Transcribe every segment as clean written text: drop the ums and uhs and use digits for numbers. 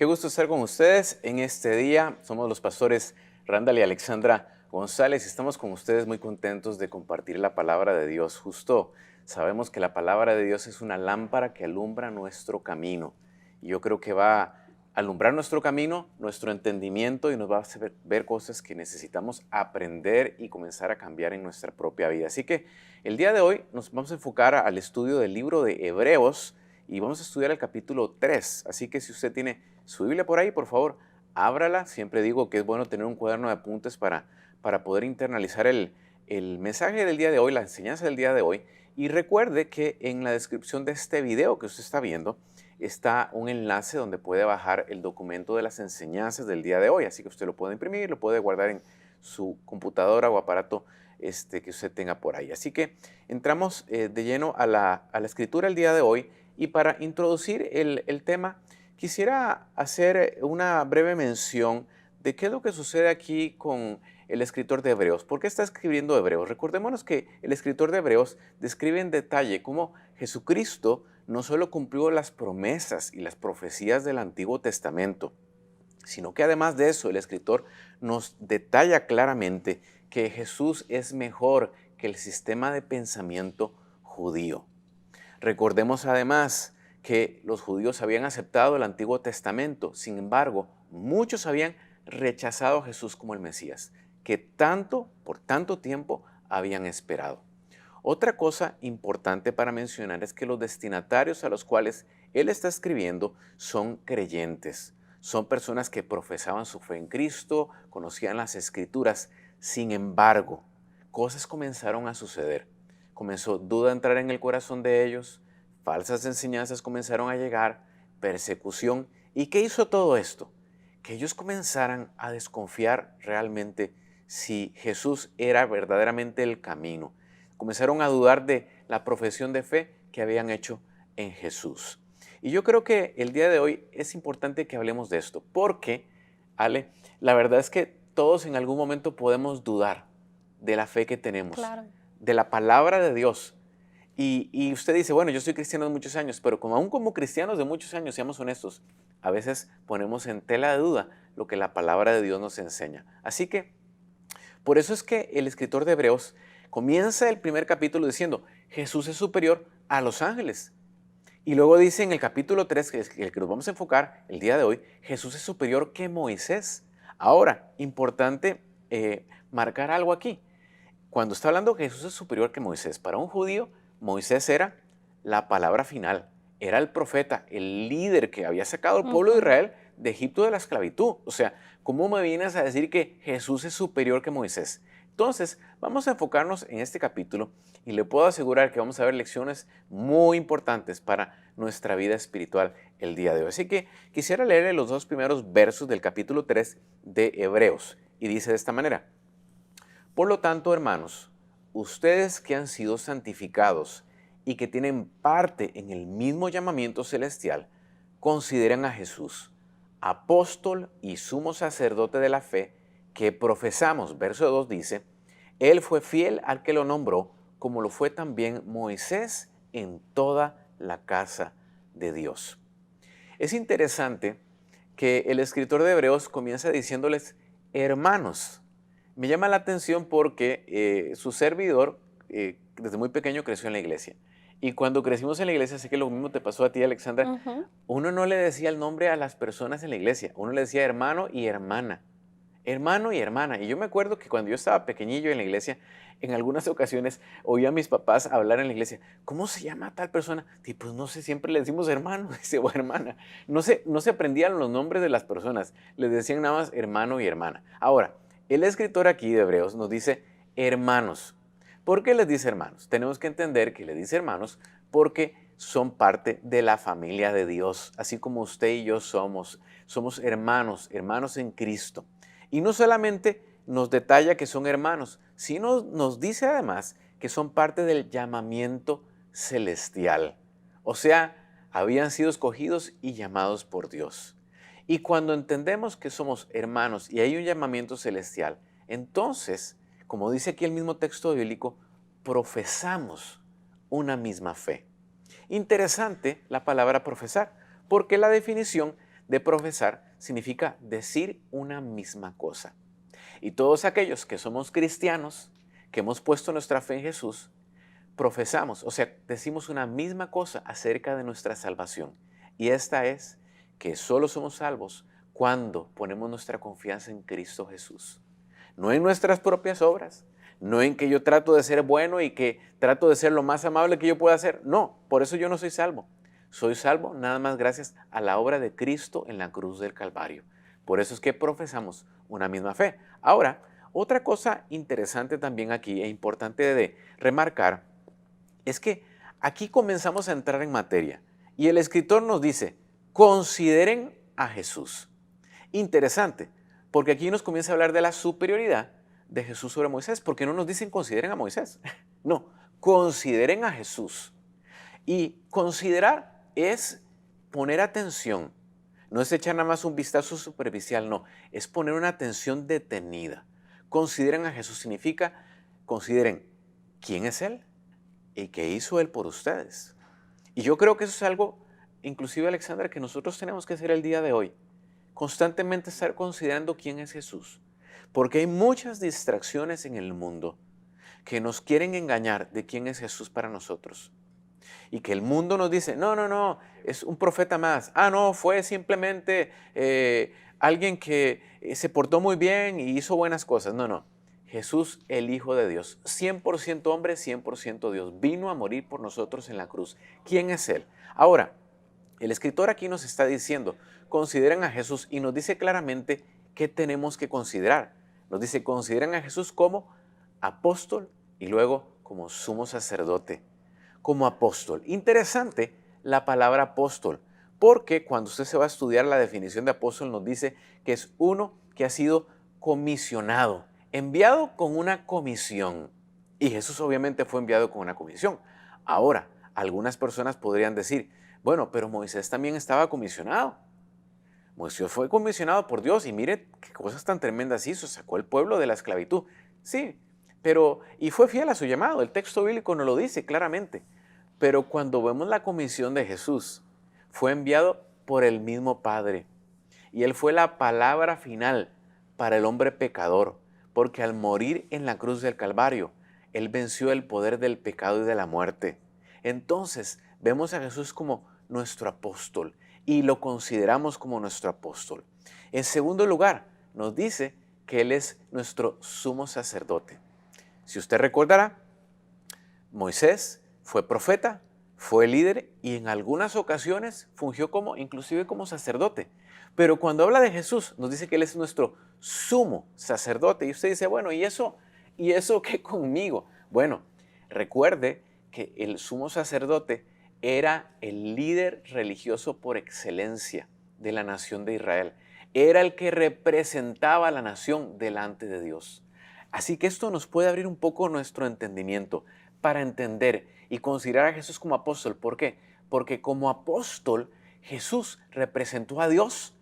Qué gusto estar con ustedes en este día. Somos los pastores Randall y Alexandra González y estamos con ustedes muy contentos de compartir la palabra de Dios. Justo sabemos que la palabra de Dios es una lámpara que alumbra nuestro camino. Y yo creo que va a alumbrar nuestro camino, nuestro entendimiento y nos va a hacer ver cosas que necesitamos aprender y comenzar a cambiar en nuestra propia vida. Así que el día de hoy nos vamos a enfocar al estudio del libro de Hebreos y vamos a estudiar el capítulo 3. Así que si usted tiene su Biblia por ahí, por favor, ábrala. Siempre digo que es bueno tener un cuaderno de apuntes para poder internalizar el mensaje del día de hoy, la enseñanza del día de hoy. Y recuerde que en la descripción de este video que usted está viendo está un enlace donde puede bajar el documento de las enseñanzas del día de hoy. Así que usted lo puede imprimir, lo puede guardar en su computadora o aparato que usted tenga por ahí. Así que entramos de lleno a la escritura el día de hoy. Y para introducir el tema, quisiera hacer una breve mención de qué es lo que sucede aquí con el escritor de Hebreos. ¿Por qué está escribiendo Hebreos? Recordémonos que el escritor de Hebreos describe en detalle cómo Jesucristo no solo cumplió las promesas y las profecías del Antiguo Testamento, sino que además de eso el escritor nos detalla claramente que Jesús es mejor que el sistema de pensamiento judío. Recordemos además que los judíos habían aceptado el Antiguo Testamento, sin embargo, muchos habían rechazado a Jesús como el Mesías, que por tanto tiempo habían esperado. Otra cosa importante para mencionar es que los destinatarios a los cuales él está escribiendo son creyentes, son personas que profesaban su fe en Cristo, conocían las Escrituras. Sin embargo, cosas comenzaron a suceder. Comenzó duda a entrar en el corazón de ellos, falsas enseñanzas comenzaron a llegar, persecución. ¿Y qué hizo todo esto? Que ellos comenzaran a desconfiar realmente si Jesús era verdaderamente el camino. Comenzaron a dudar de la profesión de fe que habían hecho en Jesús. Y yo creo que el día de hoy es importante que hablemos de esto, porque, Ale, la verdad es que todos en algún momento podemos dudar de la fe que tenemos, Claro, de la palabra de Dios. Y usted dice, bueno, yo soy cristiano de muchos años, pero aún como cristianos de muchos años, seamos honestos, a veces ponemos en tela de duda lo que la palabra de Dios nos enseña. Así que, por eso es que el escritor de Hebreos comienza el primer capítulo diciendo, Jesús es superior a los ángeles. Y luego dice en el capítulo 3, que es el que nos vamos a enfocar el día de hoy, Jesús es superior que Moisés. Ahora, importante marcar algo aquí. Cuando está hablando que Jesús es superior que Moisés, para un judío, Moisés era la palabra final, era el profeta, el líder que había sacado al pueblo de ujú, Israel de Egipto de la esclavitud. O sea, ¿cómo me vienes a decir que Jesús es superior que Moisés? Entonces, vamos a enfocarnos en este capítulo y le puedo asegurar que vamos a ver lecciones muy importantes para nuestra vida espiritual el día de hoy. Así que quisiera leerle los dos primeros versos del capítulo 3 de Hebreos y dice de esta manera. Por lo tanto, hermanos, ustedes que han sido santificados y que tienen parte en el mismo llamamiento celestial, consideren a Jesús, apóstol y sumo sacerdote de la fe, que profesamos. Verso 2 dice, Él fue fiel al que lo nombró, como lo fue también Moisés en toda la casa de Dios. Es interesante que el escritor de Hebreos comienza diciéndoles hermanos. Me llama la atención porque su servidor desde muy pequeño creció en la iglesia. Y cuando crecimos en la iglesia, sé que lo mismo te pasó a ti, Alexandra, ujú. uno no le decía el nombre a las personas en la iglesia, uno le decía hermano y hermana. Hermano y hermana. Y yo me acuerdo que cuando yo estaba pequeñillo en la iglesia, en algunas ocasiones oía a mis papás hablar en la iglesia. ¿Cómo se llama tal persona? Y pues no sé, siempre le decimos hermano, dice, o hermana. No se aprendían los nombres de las personas. Les decían nada más hermano y hermana. Ahora, el escritor aquí de Hebreos nos dice hermanos. ¿Por qué les dice hermanos? Tenemos que entender que le dice hermanos porque son parte de la familia de Dios, así como usted y yo somos. Somos hermanos, hermanos en Cristo. Y no solamente nos detalla que son hermanos, sino nos dice además que son parte del llamamiento celestial. O sea, habían sido escogidos y llamados por Dios. Y cuando entendemos que somos hermanos y hay un llamamiento celestial, entonces, como dice aquí el mismo texto bíblico, profesamos una misma fe. Interesante la palabra profesar, porque la definición de profesar significa decir una misma cosa. Y todos aquellos que somos cristianos, que hemos puesto nuestra fe en Jesús, profesamos, o sea, decimos una misma cosa acerca de nuestra salvación. Y esta es que solo somos salvos cuando ponemos nuestra confianza en Cristo Jesús. No en nuestras propias obras, no en que yo trato de ser bueno y que trato de ser lo más amable que yo pueda ser. No, por eso yo no soy salvo. Soy salvo nada más gracias a la obra de Cristo en la cruz del Calvario. Por eso es que profesamos una misma fe. Ahora, otra cosa interesante también aquí e importante de remarcar es que aquí comenzamos a entrar en materia y el escritor nos dice, consideren a Jesús. Interesante, porque aquí nos comienza a hablar de la superioridad de Jesús sobre Moisés, porque no nos dicen consideren a Moisés, no, consideren a Jesús. Y considerar es poner atención, no es echar nada más un vistazo superficial, no, es poner una atención detenida. Consideren a Jesús significa, consideren quién es Él y qué hizo Él por ustedes. Y yo creo que eso es algo, inclusive Alexandra, que nosotros tenemos que hacer el día de hoy. Constantemente estar considerando quién es Jesús. Porque hay muchas distracciones en el mundo que nos quieren engañar de quién es Jesús para nosotros. Y que el mundo nos dice, no, es un profeta más. No, fue simplemente alguien que se portó muy bien y hizo buenas cosas. No. Jesús, el Hijo de Dios, 100% hombre, 100% Dios, vino a morir por nosotros en la cruz. ¿Quién es Él? Ahora, el escritor aquí nos está diciendo, consideren a Jesús y nos dice claramente qué tenemos que considerar. Nos dice, consideren a Jesús como apóstol y luego como sumo sacerdote. Como apóstol. Interesante la palabra apóstol, porque cuando usted se va a estudiar la definición de apóstol nos dice que es uno que ha sido comisionado, enviado con una comisión. Y Jesús obviamente fue enviado con una comisión. Ahora, algunas personas podrían decir, bueno, pero Moisés también estaba comisionado. Moisés fue comisionado por Dios y mire qué cosas tan tremendas hizo, sacó el pueblo de la esclavitud. Sí, pero, y fue fiel a su llamado, el texto bíblico nos lo dice claramente. Pero cuando vemos la comisión de Jesús, fue enviado por el mismo Padre. Y Él fue la palabra final para el hombre pecador, porque al morir en la cruz del Calvario, Él venció el poder del pecado y de la muerte. Entonces, vemos a Jesús como nuestro apóstol y lo consideramos como nuestro apóstol. En segundo lugar, nos dice que Él es nuestro sumo sacerdote. Si usted recordará, Moisés fue profeta, fue líder y en algunas ocasiones fungió inclusive como sacerdote. Pero cuando habla de Jesús, nos dice que Él es nuestro sumo sacerdote. Y usted dice, bueno, ¿y eso qué conmigo? Bueno, recuerde que el sumo sacerdote era el líder religioso por excelencia de la nación de Israel. Era el que representaba a la nación delante de Dios. Así que esto nos puede abrir un poco nuestro entendimiento para entender y considerar a Jesús como apóstol. ¿Por qué? Porque como apóstol Jesús representó a Dios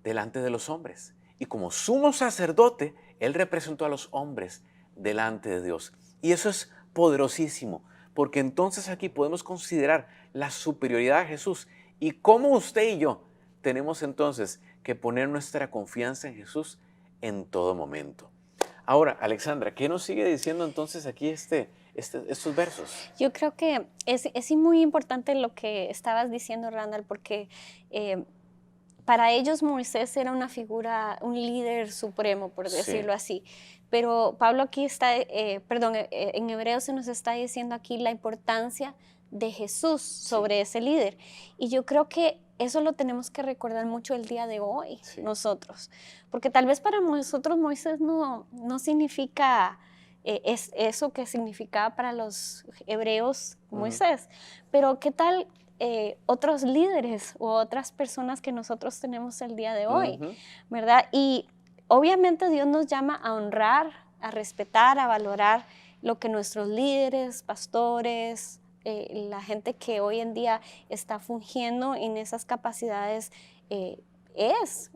delante de los hombres. Y como sumo sacerdote, Él representó a los hombres delante de Dios. Y eso es poderosísimo, porque entonces aquí podemos considerar la superioridad de Jesús y cómo usted y yo tenemos entonces que poner nuestra confianza en Jesús en todo momento. Ahora, Alexandra, ¿qué nos sigue diciendo entonces aquí estos versos? Yo creo que es muy importante lo que estabas diciendo, Randall, porque para ellos Moisés era una figura, un líder supremo, por Sí, decirlo así. Pero Pablo aquí está, en Hebreos se nos está diciendo aquí la importancia de Jesús sí, sobre ese líder. Y yo creo que eso lo tenemos que recordar mucho el día de hoy, sí. nosotros. Porque tal vez para nosotros Moisés no significa es eso que significaba para los hebreos Ujú, Moisés. Pero ¿qué tal otros líderes o otras personas que nosotros tenemos el día de hoy, ujú, ¿verdad? Y obviamente Dios nos llama a honrar, a respetar, a valorar lo que nuestros líderes, pastores, la gente que hoy en día está fungiendo en esas capacidades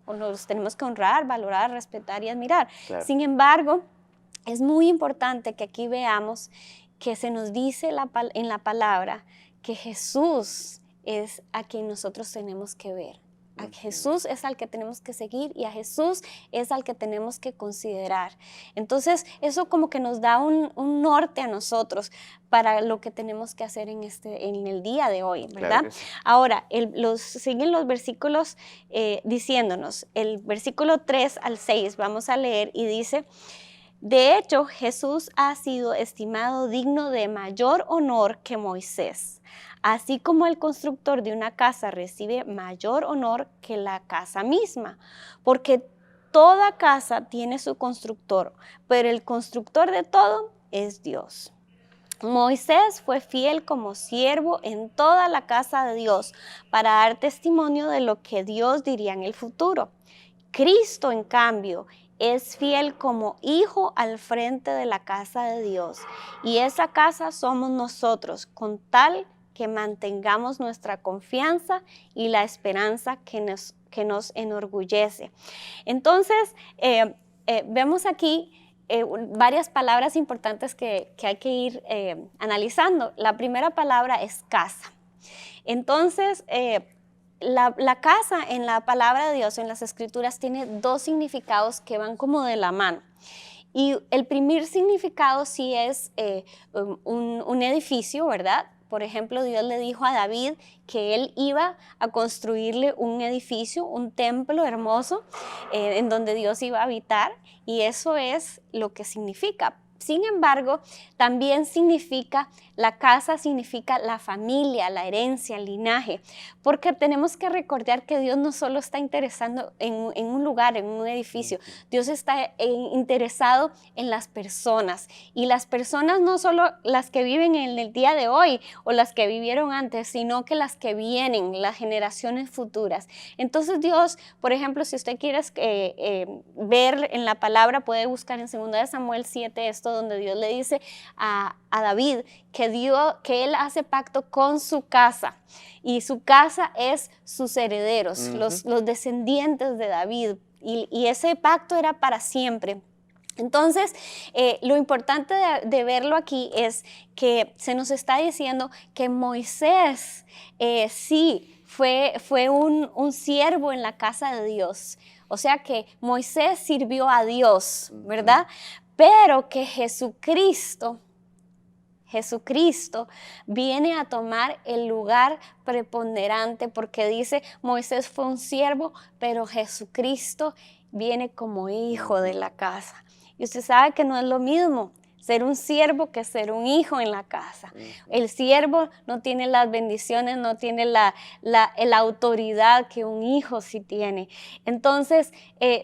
o nos tenemos que honrar, valorar, respetar y admirar. claro. Sin embargo, es muy importante que aquí veamos que se nos dice en la palabra que Jesús es a quien nosotros tenemos que ver. A Jesús es al que tenemos que seguir y a Jesús es al que tenemos que considerar. Entonces, eso como que nos da un norte a nosotros para lo que tenemos que hacer en el día de hoy, ¿verdad? Claro que sí. Ahora, siguen los versículos diciéndonos, el versículo 3 al 6, vamos a leer y dice: de hecho, Jesús ha sido estimado digno de mayor honor que Moisés, así como el constructor de una casa recibe mayor honor que la casa misma, porque toda casa tiene su constructor, pero el constructor de todo es Dios. Moisés fue fiel como siervo en toda la casa de Dios para dar testimonio de lo que Dios diría en el futuro. Cristo, en cambio, es fiel como hijo al frente de la casa de Dios, y esa casa somos nosotros, con tal que mantengamos nuestra confianza y la esperanza que nos enorgullece. Entonces, vemos aquí varias palabras importantes que hay que ir analizando. La primera palabra es casa. Entonces, la casa en la palabra de Dios, en las Escrituras, tiene dos significados que van como de la mano. Y el primer significado sí es un edificio, ¿verdad? Por ejemplo, Dios le dijo a David que él iba a construirle un edificio, un templo hermoso, en donde Dios iba a habitar, y eso es lo que significa. Sin embargo, también la casa significa la familia, la herencia, el linaje, porque tenemos que recordar que Dios no solo está interesado en un lugar, en un edificio, Dios está interesado en las personas, y las personas no solo las que viven en el día de hoy o las que vivieron antes, sino que las que vienen, las generaciones futuras. Entonces Dios, por ejemplo, si usted quiere ver en la palabra, puede buscar en 2 Samuel 7 esto, donde Dios le dice a David que él hace pacto con su casa, y su casa es sus herederos, los descendientes de David, y ese pacto era para siempre. Entonces, lo importante de verlo aquí es que se nos está diciendo que Moisés sí fue un siervo en la casa de Dios. O sea que Moisés sirvió a Dios, ¿verdad? Pero que Jesucristo viene a tomar el lugar preponderante, porque dice: Moisés fue un siervo, pero Jesucristo viene como hijo de la casa. Y usted sabe que no es lo mismo ser un siervo que ser un hijo en la casa. El siervo no tiene las bendiciones, no tiene la autoridad que un hijo sí tiene. Entonces,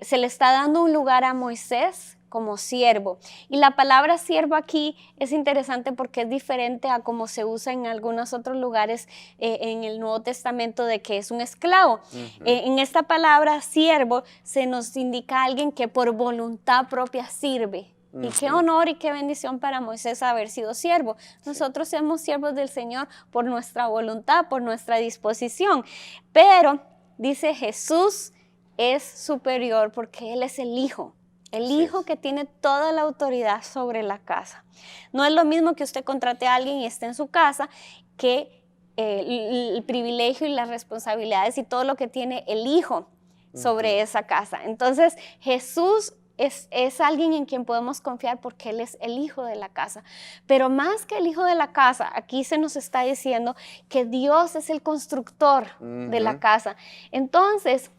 se le está dando un lugar a Moisés como siervo. Y la palabra siervo aquí es interesante porque es diferente a como se usa en algunos otros lugares en el Nuevo Testamento, de que es un esclavo. En esta palabra siervo se nos indica a alguien que por voluntad propia sirve. Y qué honor y qué bendición para Moisés haber sido siervo. Nosotros somos siervos del Señor por nuestra voluntad, por nuestra disposición. Pero dice, Jesús es superior porque Él es el Hijo. El hijo que tiene toda la autoridad sobre la casa. No es lo mismo que usted contrate a alguien y esté en su casa, que el privilegio y las responsabilidades y todo lo que tiene el hijo sobre esa casa. Entonces, Jesús es alguien en quien podemos confiar porque Él es el hijo de la casa. Pero más que el hijo de la casa, aquí se nos está diciendo que Dios es el constructor de la casa. Entonces,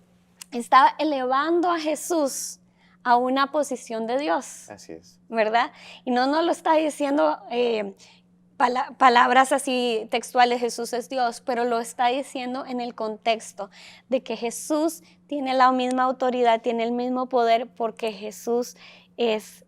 está elevando a Jesús a una posición de Dios. Así es. ¿Verdad? Y no nos lo está diciendo palabras así textuales, Jesús es Dios, pero lo está diciendo en el contexto de que Jesús tiene la misma autoridad, tiene el mismo poder, porque Jesús es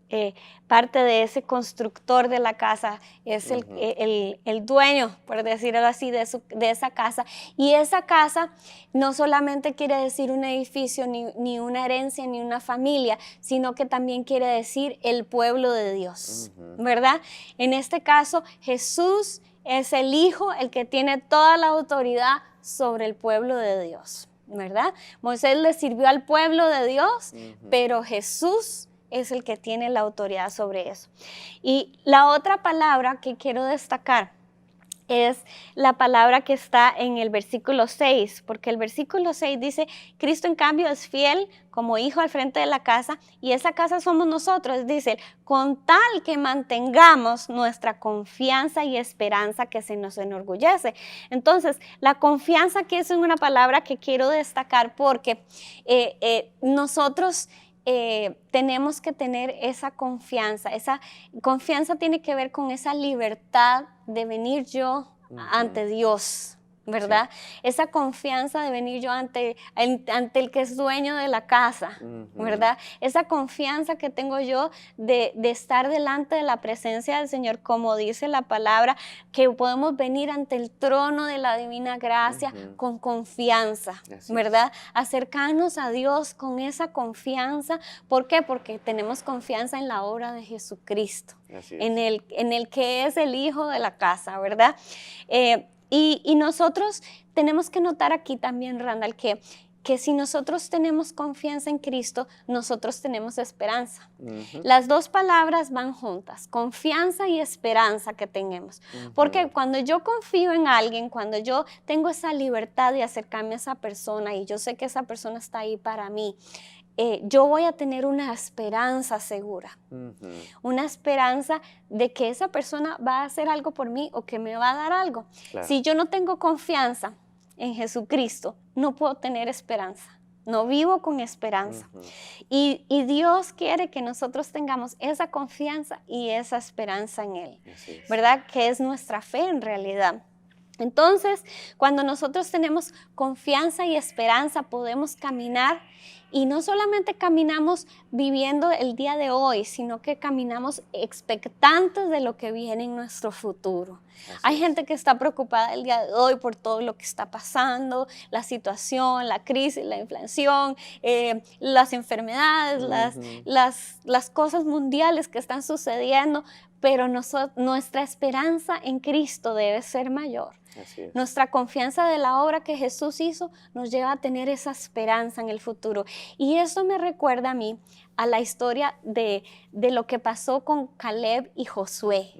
parte de ese constructor de la casa, es el dueño, por decirlo así, de esa casa. Y esa casa no solamente quiere decir un edificio, ni una herencia, ni una familia, sino que también quiere decir el pueblo de Dios, ¿verdad? En este caso, Jesús es el Hijo, el que tiene toda la autoridad sobre el pueblo de Dios, ¿verdad? Moisés le sirvió al pueblo de Dios, pero Jesús es el que tiene la autoridad sobre eso. Y la otra palabra que quiero destacar es la palabra que está en el versículo 6, porque el versículo 6 dice, Cristo en cambio es fiel como hijo al frente de la casa, y esa casa somos nosotros, dice, con tal que mantengamos nuestra confianza y esperanza que se nos enorgullece. Entonces, la confianza que es una palabra que quiero destacar porque nosotros tenemos que tener esa confianza tiene que ver con esa libertad de venir yo ante Dios, ¿verdad? Sí. Esa confianza de venir yo ante el que es dueño de la casa, ¿verdad? Esa confianza que tengo yo de estar delante de la presencia del Señor, como dice la palabra, que podemos venir ante el trono de la divina gracia con confianza, ¿verdad? Acercarnos a Dios con esa confianza. ¿Por qué? Porque tenemos confianza en la obra de Jesucristo, en el que es el hijo de la casa, ¿verdad? Y nosotros tenemos que notar aquí también, Randall, que si nosotros tenemos confianza en Cristo, nosotros tenemos esperanza. Las dos palabras van juntas, confianza y esperanza que tenemos. Porque cuando yo confío en alguien, cuando yo tengo esa libertad de acercarme a esa persona y yo sé que esa persona está ahí para mí, yo voy a tener una esperanza segura, una esperanza de que esa persona va a hacer algo por mí o que me va a dar algo. Claro. Si yo no tengo confianza en Jesucristo, no puedo tener esperanza, no vivo con esperanza. Y Dios quiere que nosotros tengamos esa confianza y esa esperanza en Él, ¿verdad? Que es nuestra fe en realidad. Entonces, cuando nosotros tenemos confianza y esperanza, podemos caminar y no solamente caminamos viviendo el día de hoy, sino que caminamos expectantes de lo que viene en nuestro futuro. Hay gente que está preocupada el día de hoy por todo lo que está pasando, la situación, la crisis, la inflación, las enfermedades, las cosas mundiales que están sucediendo, pero nuestra esperanza en Cristo debe ser mayor. Nuestra confianza de la obra que Jesús hizo nos lleva a tener esa esperanza en el futuro. Y eso me recuerda a mí a la historia de lo que pasó con Caleb y Josué.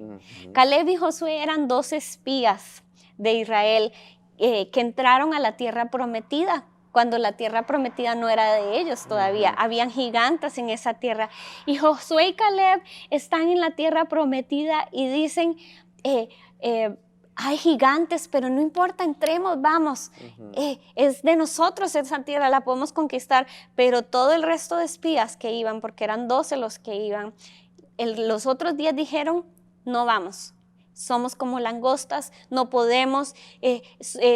Caleb y Josué eran 2 espías de Israel que entraron a la tierra prometida, cuando la tierra prometida no era de ellos todavía. Habían gigantes en esa tierra. Y Josué y Caleb están en la tierra prometida y dicen, hay gigantes, pero no importa, entremos, vamos. Es de nosotros esa tierra, la podemos conquistar. Pero todo el resto de espías que iban, porque eran 12 los que iban, los otros 10 dijeron, no vamos. Somos como langostas, no podemos,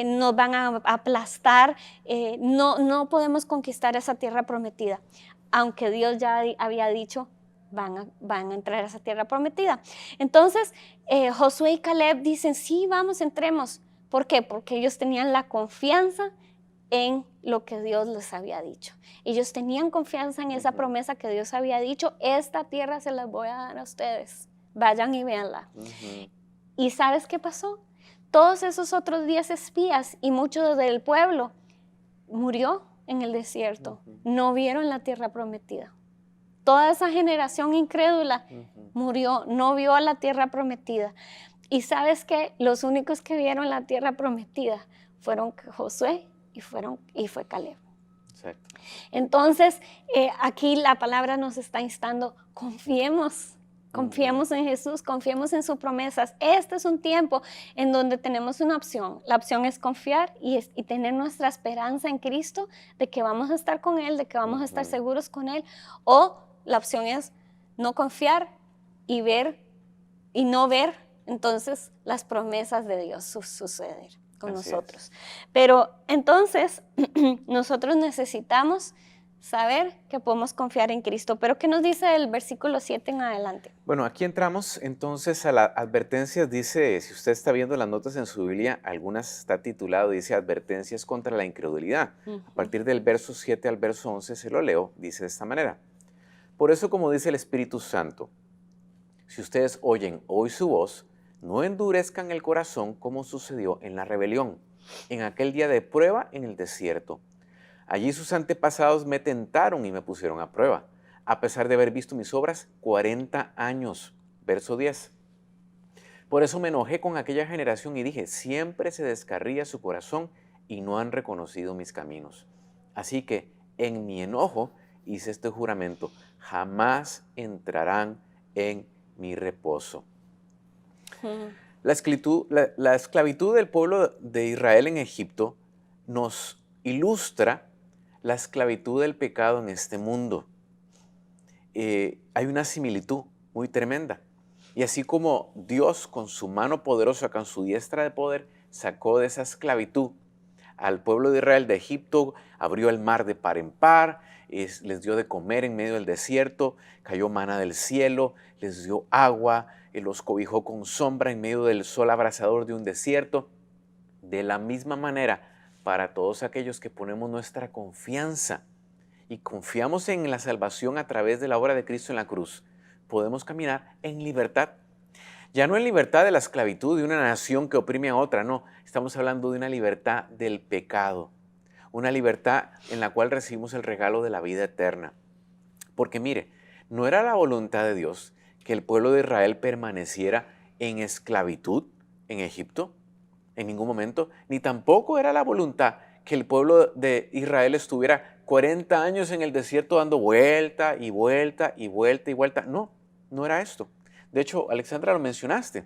nos van a aplastar, no podemos conquistar esa tierra prometida. Aunque Dios ya había dicho, van a entrar a esa tierra prometida. Entonces, Josué y Caleb dicen, sí, vamos, entremos. ¿Por qué? Porque ellos tenían la confianza en lo que Dios les había dicho. Ellos tenían confianza en esa promesa que Dios había dicho, esta tierra se las voy a dar a ustedes, vayan y véanla. ¿Y sabes qué pasó? Todos esos otros 10 espías y muchos del pueblo murió en el desierto, no vieron la tierra prometida. Toda esa generación incrédula murió, no vio la tierra prometida. Y sabes que los únicos que vieron la tierra prometida fueron Josué y fue Caleb. Exacto. Entonces, aquí la palabra nos está instando, confiemos en Jesús, confiemos en sus promesas. Este es un tiempo en donde tenemos una opción. La opción es confiar y tener nuestra esperanza en Cristo, de que vamos a estar con Él, de que vamos a estar seguros con Él. O la opción es no confiar y no ver, entonces, las promesas de Dios suceder con nosotros. Pero entonces, nosotros necesitamos saber que podemos confiar en Cristo. Pero ¿qué nos dice el versículo 7 en adelante? Bueno, aquí entramos entonces a la advertencia. Dice, si usted está viendo las notas en su Biblia, algunas está titulado, dice advertencias contra la incredulidad. A partir del verso 7 al verso 11 se lo leo, dice de esta manera. Por eso, como dice el Espíritu Santo, si ustedes oyen hoy su voz, no endurezcan el corazón como sucedió en la rebelión, en aquel día de prueba en el desierto. Allí sus antepasados me tentaron y me pusieron a prueba, a pesar de haber visto mis obras 40 años. Verso 10. Por eso me enojé con aquella generación y dije, siempre se descarría su corazón y no han reconocido mis caminos. Así que en mi enojo hice este juramento, jamás entrarán en mi reposo. Ujú. La esclavitud del pueblo de Israel en Egipto nos ilustra la esclavitud del pecado en este mundo. Hay una similitud muy tremenda. Y así como Dios con su mano poderosa, con su diestra de poder, sacó de esa esclavitud al pueblo de Israel de Egipto, abrió el mar de par en par, les dio de comer en medio del desierto, cayó maná del cielo, les dio agua, los cobijó con sombra en medio del sol abrasador de un desierto. De la misma manera, para todos aquellos que ponemos nuestra confianza y confiamos en la salvación a través de la obra de Cristo en la cruz, podemos caminar en libertad. Ya no en libertad de la esclavitud de una nación que oprime a otra, no. Estamos hablando de una libertad del pecado, una libertad en la cual recibimos el regalo de la vida eterna. Porque mire, no era la voluntad de Dios que el pueblo de Israel permaneciera en esclavitud en Egipto en ningún momento, ni tampoco era la voluntad que el pueblo de Israel estuviera 40 años en el desierto dando vuelta y vuelta y vuelta y vuelta. No, no era esto. De hecho, Alexandra, lo mencionaste.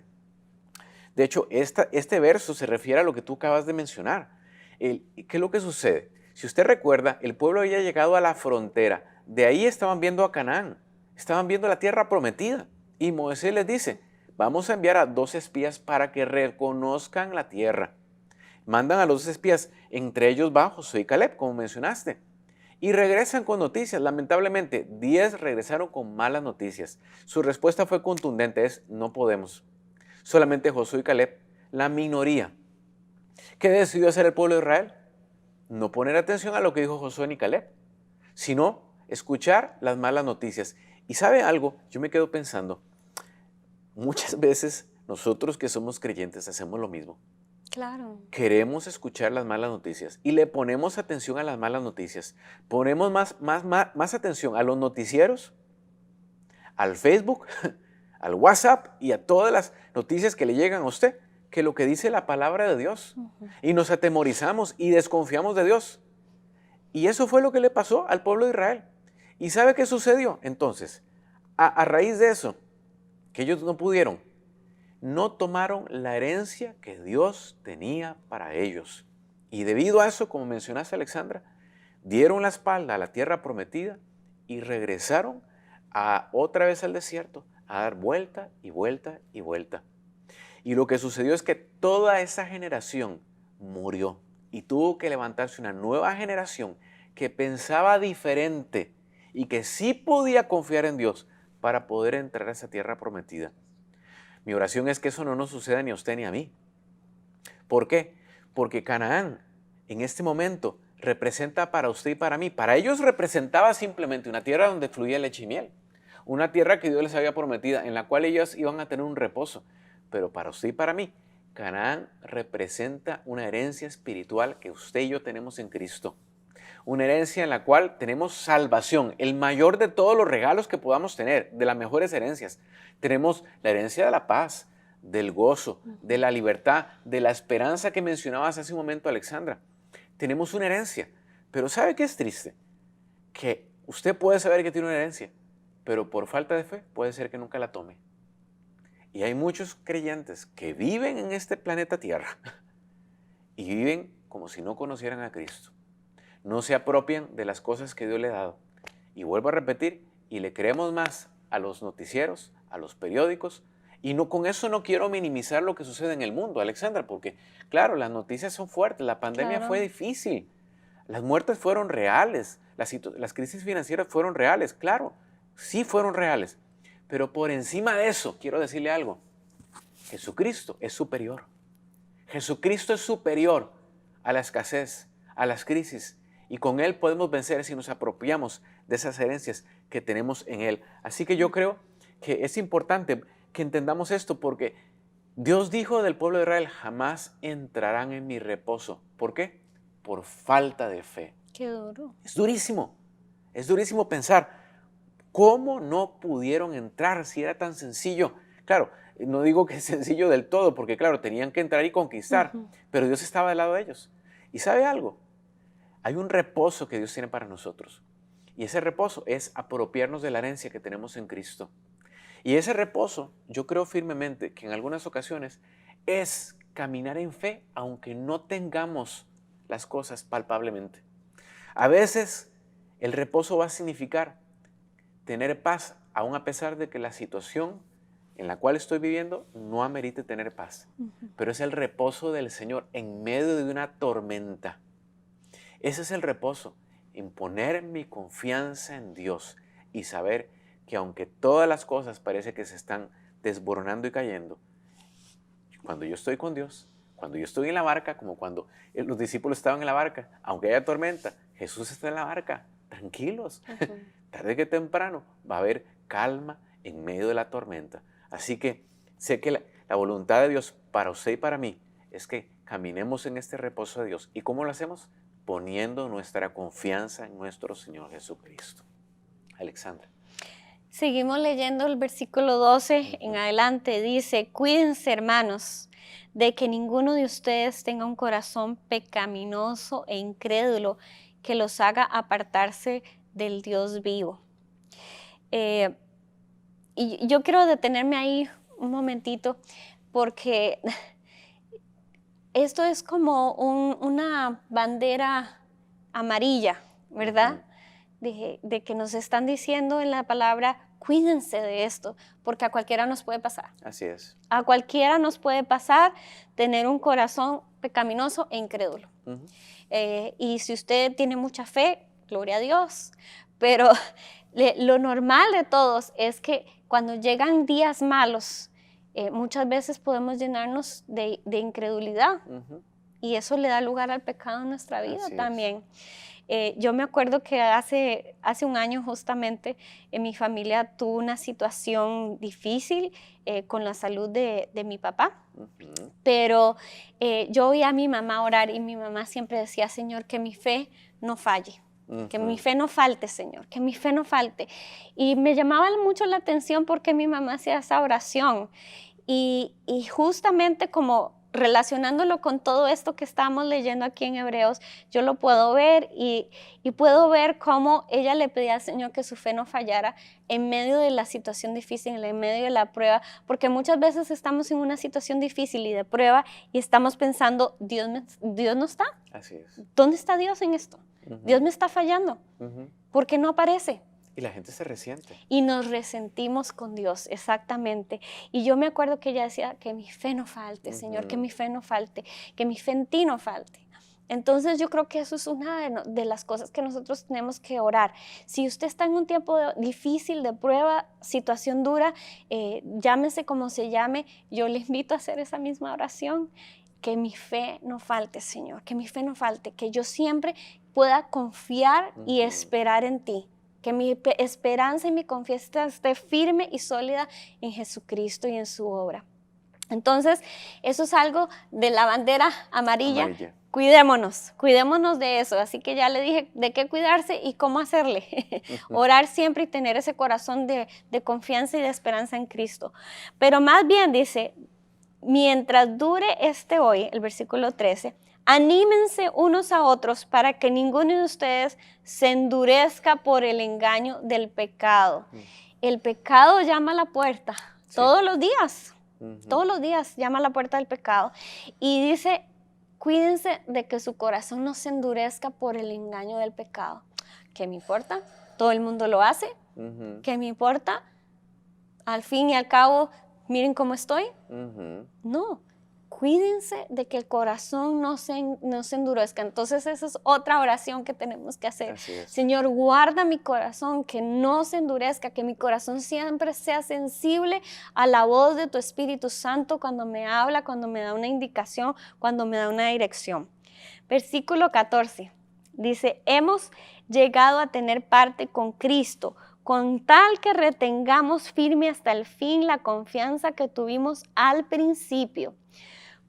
De hecho, este verso se refiere a lo que tú acabas de mencionar. ¿Qué es lo que sucede? Si usted recuerda, el pueblo había llegado a la frontera. De ahí estaban viendo a Canaán. Estaban viendo la tierra prometida. Y Moisés les dice, vamos a enviar a 2 espías para que reconozcan la tierra. Mandan a los 2 espías, entre ellos va Josué y Caleb, como mencionaste. Y regresan con noticias. Lamentablemente, 10 regresaron con malas noticias. Su respuesta fue contundente, es no podemos. Solamente Josué y Caleb, la minoría. ¿Qué decidió hacer el pueblo de Israel? No poner atención a lo que dijo Josué ni Caleb, sino escuchar las malas noticias. Y ¿sabe algo? Yo me quedo pensando, muchas veces nosotros que somos creyentes hacemos lo mismo. Claro. Queremos escuchar las malas noticias y le ponemos atención a las malas noticias. Ponemos más atención a los noticieros, al Facebook, al WhatsApp y a todas las noticias que le llegan a usted que lo que dice la palabra de Dios. Ujú. Y nos atemorizamos y desconfiamos de Dios. Y eso fue lo que le pasó al pueblo de Israel. ¿Y sabe qué sucedió? Entonces, a raíz de eso, que ellos no pudieron, no tomaron la herencia que Dios tenía para ellos. Y debido a eso, como mencionaste, Alexandra, dieron la espalda a la tierra prometida y regresaron otra vez al desierto a dar vuelta y vuelta y vuelta. Y lo que sucedió es que toda esa generación murió y tuvo que levantarse una nueva generación que pensaba diferente y que sí podía confiar en Dios para poder entrar a esa tierra prometida. Mi oración es que eso no nos suceda ni a usted ni a mí. ¿Por qué? Porque Canaán en este momento representa para usted y para mí. Para ellos representaba simplemente una tierra donde fluía leche y miel. Una tierra que Dios les había prometido, en la cual ellos iban a tener un reposo. Pero para usted y para mí, Canaán representa una herencia espiritual que usted y yo tenemos en Cristo. Una herencia en la cual tenemos salvación, el mayor de todos los regalos que podamos tener, de las mejores herencias. Tenemos la herencia de la paz, del gozo, de la libertad, de la esperanza que mencionabas hace un momento, Alexandra. Tenemos una herencia, pero ¿sabe qué es triste? Que usted puede saber que tiene una herencia, pero por falta de fe puede ser que nunca la tome. Y hay muchos creyentes que viven en este planeta Tierra y viven como si no conocieran a Cristo. No se apropian de las cosas que Dios le ha dado. Y vuelvo a repetir, y le creemos más a los noticieros, a los periódicos, y no, con eso no quiero minimizar lo que sucede en el mundo, Alexandra, porque claro, las noticias son fuertes, la pandemia fue Claro. difícil, las muertes fueron reales, las crisis financieras fueron reales, claro, sí fueron reales, pero por encima de eso, quiero decirle algo, Jesucristo es superior. Jesucristo es superior a la escasez, a las crisis, y con Él podemos vencer si nos apropiamos de esas herencias que tenemos en Él. Así que yo creo que es importante que entendamos esto porque Dios dijo del pueblo de Israel, jamás entrarán en mi reposo. ¿Por qué? Por falta de fe. Qué duro. Es durísimo pensar, ¿cómo no pudieron entrar si era tan sencillo? Claro, no digo que es sencillo del todo, porque claro, tenían que entrar y conquistar, pero Dios estaba del lado de ellos. ¿Y sabe algo? Hay un reposo que Dios tiene para nosotros. Y ese reposo es apropiarnos de la herencia que tenemos en Cristo. Y ese reposo, yo creo firmemente que en algunas ocasiones es caminar en fe, aunque no tengamos las cosas palpablemente. A veces el reposo va a significar tener paz, aun a pesar de que la situación en la cual estoy viviendo no amerite tener paz. Pero es el reposo del Señor en medio de una tormenta. Ese es el reposo, en poner mi confianza en Dios y saber que aunque todas las cosas parece que se están desboronando y cayendo, cuando yo estoy con Dios, cuando yo estoy en la barca, como cuando los discípulos estaban en la barca, aunque haya tormenta, Jesús está en la barca, tranquilos. Tarde que temprano va a haber calma en medio de la tormenta. Así que sé que la voluntad de Dios para usted y para mí es que caminemos en este reposo de Dios. ¿Y cómo lo hacemos? Poniendo nuestra confianza en nuestro Señor Jesucristo. Alexandra. Seguimos leyendo el versículo 12 en adelante. Dice, cuídense, hermanos, de que ninguno de ustedes tenga un corazón pecaminoso e incrédulo que los haga apartarse del Dios vivo. Y yo quiero detenerme ahí un momentito porque esto es como una bandera amarilla, ¿verdad? De que nos están diciendo en la palabra, cuídense de esto, porque a cualquiera nos puede pasar. Así es. A cualquiera nos puede pasar tener un corazón pecaminoso e incrédulo. Y si usted tiene mucha fe, gloria a Dios. Pero lo normal de todos es que cuando llegan días malos, muchas veces podemos llenarnos de incredulidad. Y eso le da lugar al pecado en nuestra vida también. Yo me acuerdo que hace un año justamente mi familia tuvo una situación difícil con la salud de mi papá, pero yo oía a mi mamá orar y mi mamá siempre decía, Señor, que mi fe no falle. Que mi fe no falte, Señor, que mi fe no falte. Y me llamaba mucho la atención porque mi mamá hacía esa oración. Y justamente como relacionándolo con todo esto que estamos leyendo aquí en Hebreos, yo lo puedo ver y puedo ver cómo ella le pedía al Señor que su fe no fallara en medio de la situación difícil, en medio de la prueba, porque muchas veces estamos en una situación difícil y de prueba y estamos pensando, Dios no está. Así es. ¿Dónde está Dios en esto? Dios me está fallando. ¿Por qué no aparece? Y la gente se resiente. Y nos resentimos con Dios, exactamente. Y yo me acuerdo que ella decía, que mi fe no falte, Señor, que mi fe no falte, que mi fe en ti no falte. Entonces yo creo que eso es una de las cosas que nosotros tenemos que orar. Si usted está en un tiempo difícil, de prueba, situación dura, llámese como se llame, yo le invito a hacer esa misma oración. Que mi fe no falte, Señor, que mi fe no falte, que yo siempre pueda confiar y esperar en ti. Que mi esperanza y mi confianza esté firme y sólida en Jesucristo y en su obra. Entonces, eso es algo de la bandera amarilla. Cuidémonos de eso. Así que ya le dije de qué cuidarse y cómo hacerle. Orar siempre y tener ese corazón de confianza y de esperanza en Cristo. Pero más bien dice, mientras dure hoy, el versículo 13, anímense unos a otros para que ninguno de ustedes se endurezca por el engaño del pecado. El pecado llama a la puerta todos los días. Todos los días llama a la puerta del pecado. Y dice, cuídense de que su corazón no se endurezca por el engaño del pecado. ¿Qué me importa? Todo el mundo lo hace. ¿Qué me importa? Al fin y al cabo, miren cómo estoy. No. Cuídense de que el corazón no se endurezca. Entonces esa es otra oración que tenemos que hacer. Señor, guarda mi corazón, que no se endurezca, que mi corazón siempre sea sensible a la voz de tu Espíritu Santo cuando me habla, cuando me da una indicación, cuando me da una dirección. Versículo 14 dice, hemos llegado a tener parte con Cristo, con tal que retengamos firme hasta el fin la confianza que tuvimos al principio.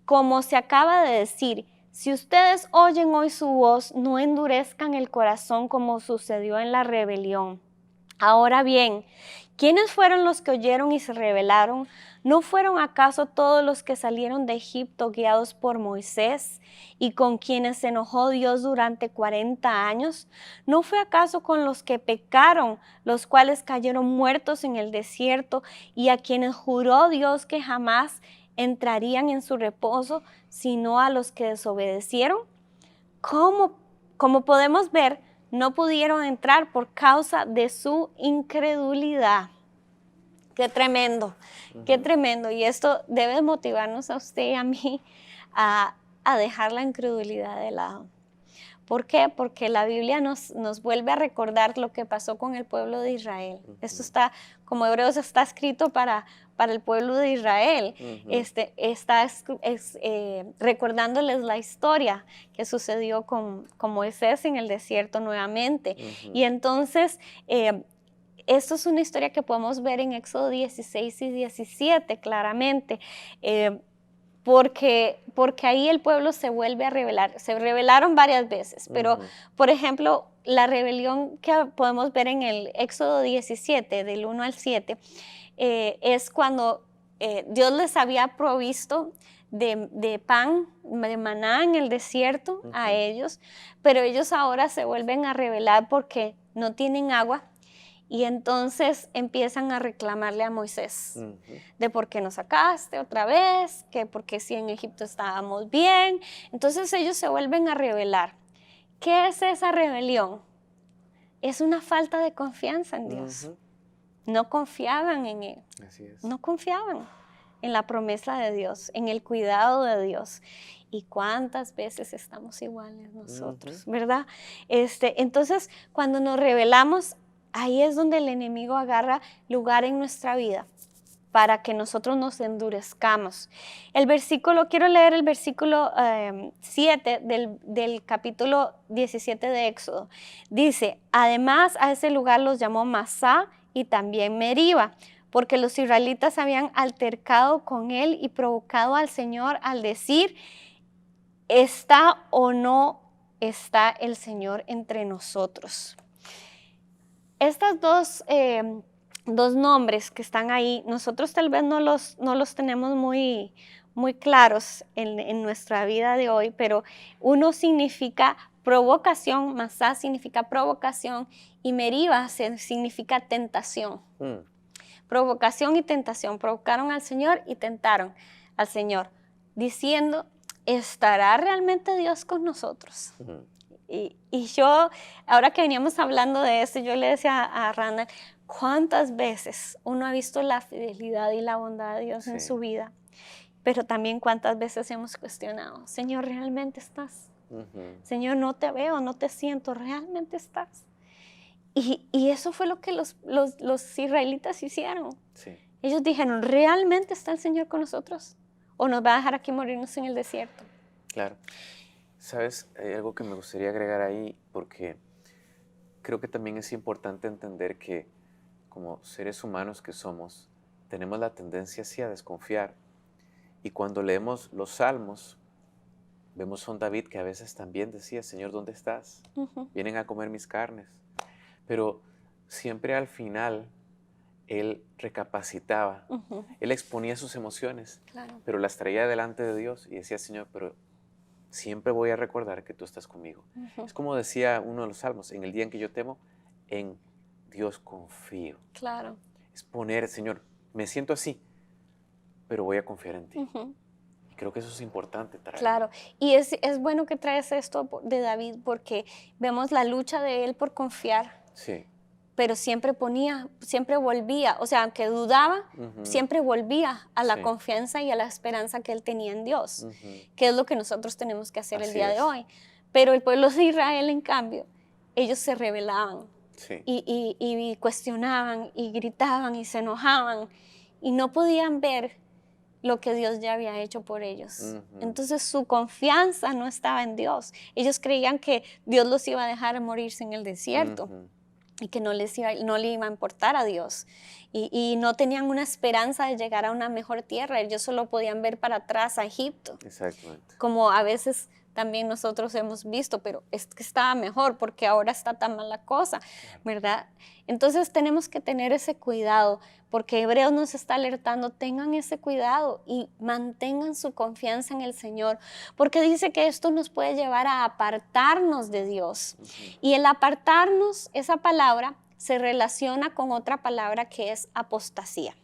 Como se acaba de decir, si ustedes oyen hoy su voz, no endurezcan el corazón como sucedió en la rebelión. Ahora bien, ¿quiénes fueron los que oyeron y se rebelaron? ¿No fueron acaso todos los que salieron de Egipto guiados por Moisés y con quienes se enojó Dios durante 40 años? ¿No fue acaso con los que pecaron, los cuales cayeron muertos en el desierto y a quienes juró Dios que jamás entrarían en su reposo, sino a los que desobedecieron? Como podemos ver, no pudieron entrar por causa de su incredulidad. Qué tremendo, qué tremendo. Y esto debe motivarnos a usted y a mí a dejar la incredulidad de lado. ¿Por qué? Porque la Biblia nos vuelve a recordar lo que pasó con el pueblo de Israel. Esto está, como Hebreos, está escrito para el pueblo de Israel. Está recordándoles la historia que sucedió con Moisés en el desierto nuevamente. Y entonces, esto es una historia que podemos ver en Éxodo 16 y 17 claramente. Porque ahí el pueblo se vuelve a rebelar. Se rebelaron varias veces, pero por ejemplo, la rebelión que podemos ver en el Éxodo 17, del 1 al 7, es cuando Dios les había provisto de pan, de maná en el desierto a ellos, pero ellos ahora se vuelven a rebelar porque no tienen agua. Y entonces empiezan a reclamarle a Moisés de por qué nos sacaste otra vez, que porque si en Egipto estábamos bien. Entonces ellos se vuelven a rebelar. ¿Qué es esa rebelión? Es una falta de confianza en Dios. No confiaban en Él. Así es. No confiaban en la promesa de Dios, en el cuidado de Dios. ¿Y cuántas veces estamos iguales nosotros, verdad? Entonces, cuando nos rebelamos, ahí es donde el enemigo agarra lugar en nuestra vida para que nosotros nos endurezcamos. Quiero leer el versículo 7 del capítulo 17 de Éxodo. Dice, además a ese lugar los llamó Masá y también Meriba, porque los israelitas habían altercado con él y provocado al Señor al decir, ¿está o no está el Señor entre nosotros? Estas dos nombres que están ahí, nosotros tal vez no los tenemos muy, muy claros en nuestra vida de hoy, pero uno significa provocación, Masá significa provocación y Meriba significa tentación. Provocación y tentación, provocaron al Señor y tentaron al Señor, diciendo, ¿estará realmente Dios con nosotros? Y yo, ahora que veníamos hablando de esto, yo le decía a Randall, ¿cuántas veces uno ha visto la fidelidad y la bondad de Dios en su vida? Pero también cuántas veces hemos cuestionado, Señor, ¿realmente estás? Señor, no te veo, no te siento, ¿realmente estás? Y eso fue lo que los israelitas hicieron. Sí. Ellos dijeron, ¿realmente está el Señor con nosotros? ¿O nos va a dejar aquí morirnos en el desierto? Claro. ¿Sabes? Hay algo que me gustaría agregar ahí, porque creo que también es importante entender que como seres humanos que somos, tenemos la tendencia así a desconfiar. Y cuando leemos los Salmos, vemos a un David que a veces también decía, Señor, ¿dónde estás? Vienen a comer mis carnes. Pero siempre al final, él recapacitaba, él exponía sus emociones, pero las traía delante de Dios y decía, Señor, pero siempre voy a recordar que tú estás conmigo. Es como decía uno de los salmos, en el día en que yo temo, en Dios confío. Claro. Es poner, Señor, me siento así, pero voy a confiar en ti. Y creo que eso es importante traer. Claro, y es bueno que traes esto de David porque vemos la lucha de él por confiar. Sí. Pero siempre volvía, o sea, aunque dudaba, siempre volvía a la confianza y a la esperanza que él tenía en Dios, que es lo que nosotros tenemos que hacer el día de hoy. Pero el pueblo de Israel, en cambio, ellos se rebelaban y cuestionaban y gritaban y se enojaban y no podían ver lo que Dios ya había hecho por ellos. Entonces su confianza no estaba en Dios. Ellos creían que Dios los iba a dejar morirse en el desierto. Y que no le iba a importar a Dios. Y no tenían una esperanza de llegar a una mejor tierra. Ellos solo podían ver para atrás a Egipto. Exactamente. Como a veces también nosotros hemos visto, pero es que estaba mejor porque ahora está tan mal la cosa, ¿verdad? Entonces tenemos que tener ese cuidado, porque Hebreos nos está alertando, tengan ese cuidado y mantengan su confianza en el Señor, porque dice que esto nos puede llevar a apartarnos de Dios. Y el apartarnos, esa palabra se relaciona con otra palabra que es apostasía.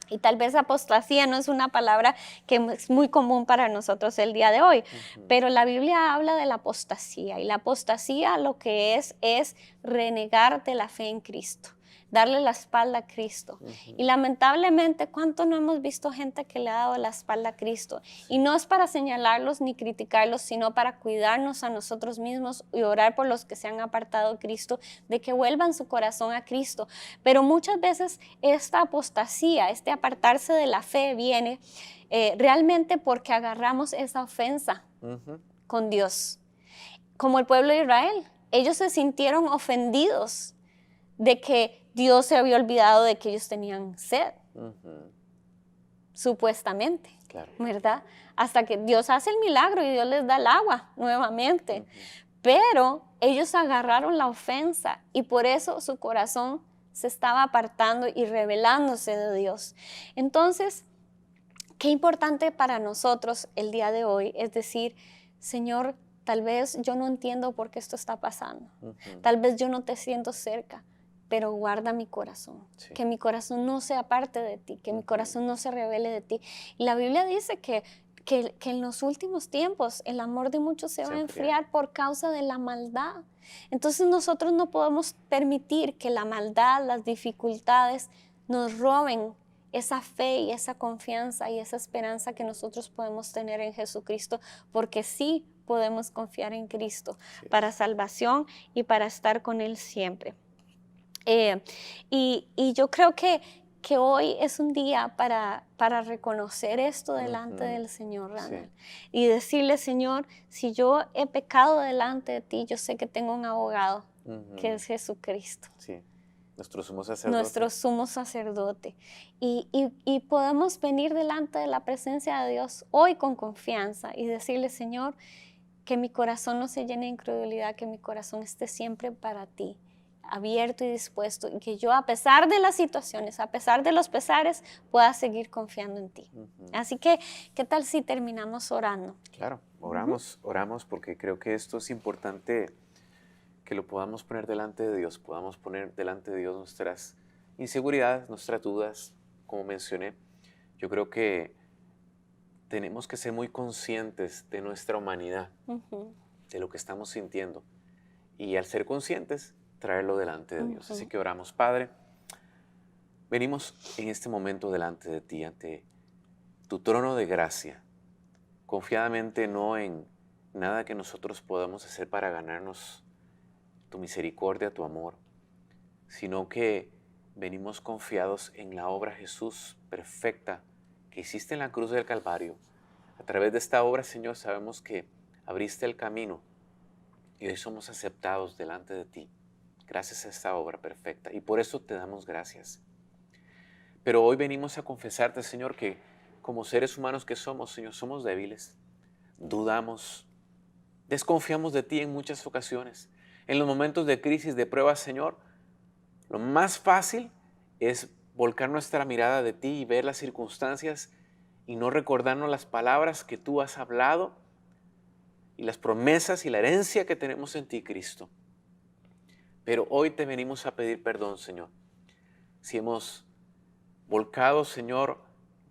Y tal vez apostasía no es una palabra que es muy común para nosotros el día de hoy, pero la Biblia habla de la apostasía, y la apostasía lo que es renegar de la fe en Cristo, darle la espalda a Cristo. Y lamentablemente, ¿cuánto no hemos visto gente que le ha dado la espalda a Cristo? Y no es para señalarlos ni criticarlos, sino para cuidarnos a nosotros mismos y orar por los que se han apartado de Cristo, de que vuelvan su corazón a Cristo. Pero muchas veces esta apostasía, este apartarse de la fe viene realmente porque agarramos esa ofensa con Dios. Como el pueblo de Israel, ellos se sintieron ofendidos de que Dios se había olvidado de que ellos tenían sed, supuestamente, Claro. ¿verdad? Hasta que Dios hace el milagro y Dios les da el agua nuevamente. Pero ellos agarraron la ofensa y por eso su corazón se estaba apartando y rebelándose de Dios. Entonces, qué importante para nosotros el día de hoy es decir, Señor, tal vez yo no entiendo por qué esto está pasando. Tal vez yo no te siento cerca, pero guarda mi corazón. Sí. Que mi corazón no se aparte de ti, que mi corazón no se rebele de ti. Y la Biblia dice que en los últimos tiempos el amor de muchos se va a enfriar por causa de la maldad. Entonces nosotros no podemos permitir que la maldad, las dificultades nos roben esa fe y esa confianza y esa esperanza que nosotros podemos tener en Jesucristo, porque sí podemos confiar en Cristo para salvación y para estar con Él siempre. Y yo creo que hoy es un día para reconocer esto delante del Señor, Randall. Sí. Y decirle, Señor, si yo he pecado delante de ti, yo sé que tengo un abogado, que es Jesucristo. Sí. Nuestro sumo sacerdote. Nuestro sumo sacerdote. Y podemos venir delante de la presencia de Dios hoy con confianza y decirle, Señor, que mi corazón no se llene de incredulidad, que mi corazón esté siempre para ti, abierto y dispuesto, y que yo, a pesar de las situaciones, a pesar de los pesares, pueda seguir confiando en ti. Así que, ¿qué tal si terminamos orando? Claro, oramos porque creo que esto es importante, que lo podamos poner delante de Dios, podamos poner delante de Dios nuestras inseguridades, nuestras dudas, como mencioné. Yo creo que tenemos que ser muy conscientes de nuestra humanidad, de lo que estamos sintiendo, y al ser conscientes, traerlo delante de Dios. Así que oramos. Padre, venimos en este momento delante de ti, ante tu trono de gracia, confiadamente, no en nada que nosotros podamos hacer para ganarnos tu misericordia, tu amor, sino que venimos confiados en la obra, Jesús, perfecta, que hiciste en la cruz del Calvario. A través de esta obra, Señor, sabemos que abriste el camino y hoy somos aceptados delante de ti, gracias a esta obra perfecta, y por eso te damos gracias. Pero hoy venimos a confesarte, Señor, que como seres humanos que somos, Señor, somos débiles, dudamos, desconfiamos de ti en muchas ocasiones. En los momentos de crisis, de prueba, Señor, lo más fácil es volcar nuestra mirada de ti y ver las circunstancias y no recordarnos las palabras que tú has hablado y las promesas y la herencia que tenemos en ti, Cristo. Pero hoy te venimos a pedir perdón, Señor. Si hemos volcado, Señor,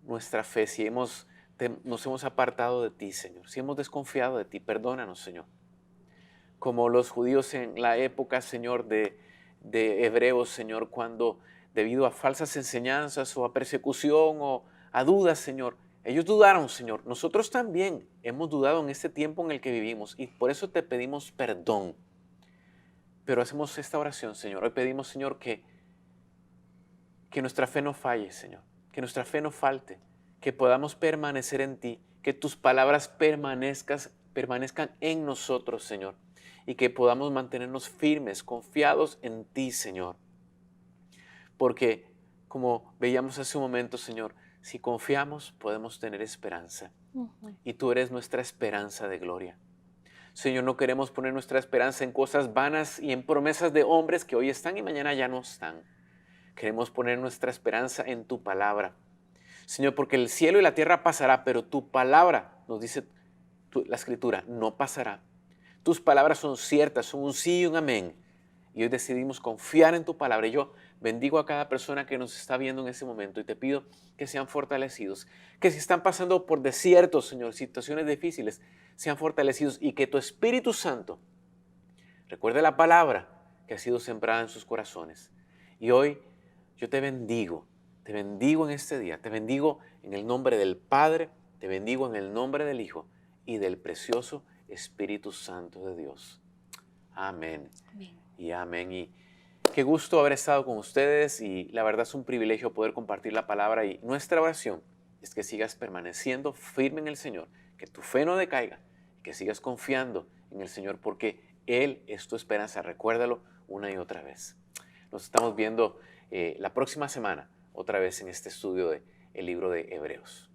nuestra fe, si nos hemos apartado de ti, Señor, si hemos desconfiado de ti, perdónanos, Señor. Como los judíos en la época, Señor, de Hebreos, Señor, cuando debido a falsas enseñanzas o a persecución o a dudas, Señor, ellos dudaron, Señor. Nosotros también hemos dudado en este tiempo en el que vivimos y por eso te pedimos perdón. Pero hacemos esta oración, Señor. Hoy pedimos, Señor, que nuestra fe no falle, Señor. Que nuestra fe no falte. Que podamos permanecer en ti. Que tus palabras permanezcan en nosotros, Señor. Y que podamos mantenernos firmes, confiados en ti, Señor. Porque, como veíamos hace un momento, Señor, si confiamos, podemos tener esperanza. Y tú eres nuestra esperanza de gloria. Señor, no queremos poner nuestra esperanza en cosas vanas y en promesas de hombres que hoy están y mañana ya no están. Queremos poner nuestra esperanza en tu palabra. Señor, porque el cielo y la tierra pasará, pero tu palabra, nos dice la Escritura, no pasará. Tus palabras son ciertas, son un sí y un amén. Y hoy decidimos confiar en tu palabra. Y yo bendigo a cada persona que nos está viendo en ese momento y te pido que sean fortalecidos, que si están pasando por desiertos, Señor, situaciones difíciles, sean fortalecidos y que tu Espíritu Santo recuerde la palabra que ha sido sembrada en sus corazones. Y hoy yo te bendigo en este día, te bendigo en el nombre del Padre, te bendigo en el nombre del Hijo y del precioso Espíritu Santo de Dios. Amén. Amén. Y amén. Y qué gusto haber estado con ustedes y la verdad es un privilegio poder compartir la palabra y nuestra oración es que sigas permaneciendo firme en el Señor, que tu fe no decaiga, que sigas confiando en el Señor porque Él es tu esperanza. Recuérdalo una y otra vez. Nos estamos viendo la próxima semana otra vez en este estudio del libro de Hebreos.